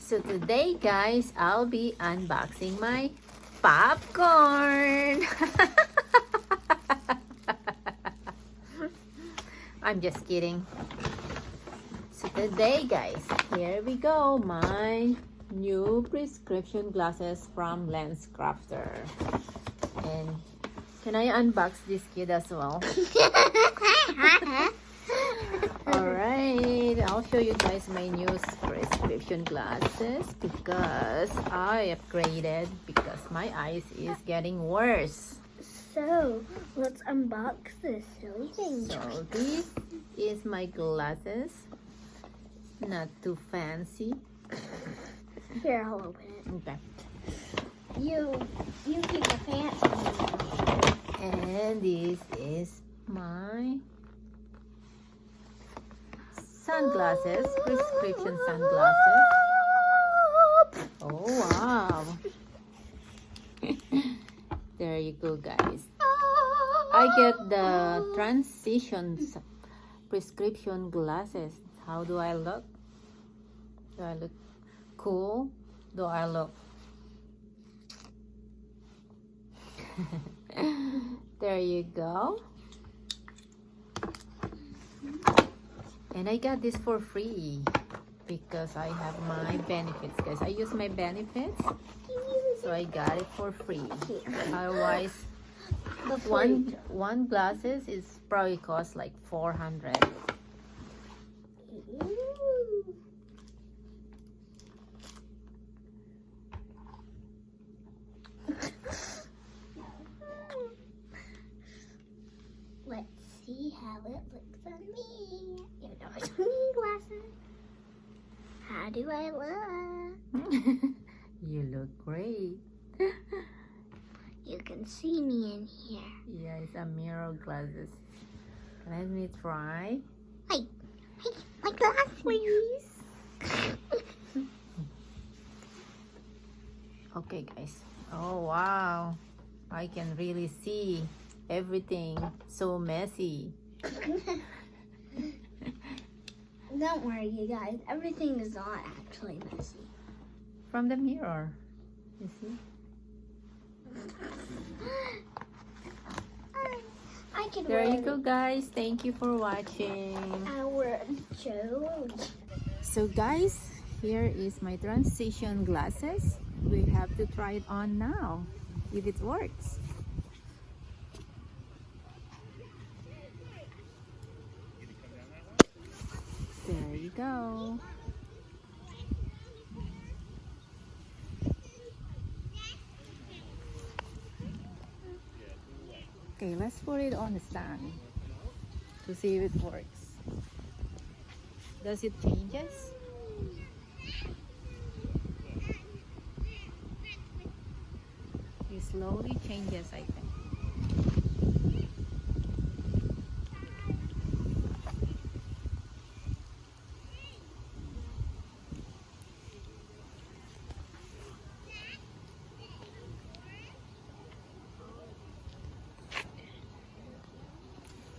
So today guys, I'll be unboxing my popcorn. I'm just kidding. So today guys, here we go, my new prescription glasses from LensCrafter. And can I unbox this kid as well? Alright, I'll show you guys my new prescription glasses because I upgraded because my eyes is getting worse. So, let's unbox this silly thing. So this is my glasses. Not too fancy. Here, I'll open it. Okay. You keep the fancy one. And this is my sunglasses, prescription sunglasses. Oh wow. There you go guys. I get the transition prescription glasses. How do I look? Do I look cool? Do I look? There you go. And I got this for free because I have my benefits, guys. I use my benefits, so I got it for free. Otherwise, one glasses is probably cost like 400. Let's see how it looks on me. You know, I don't need glasses. How do I look? You look great. You can see me in here. Yeah, it's a mirror glasses. Let me try. Hey, my glasses, please. Okay, guys. Oh wow, I can really see everything. So messy. Don't worry, you guys. Everything is not actually messy. From the mirror, you see. I can There you go guys, thank you for watching. Our show. So guys, here is my transition glasses. We have to try it on now if it works. There you go. Okay, let's put it on the stand to see if it works. Does it changes? It slowly changes, I think.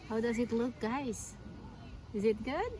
How does it look, guys? Is it good?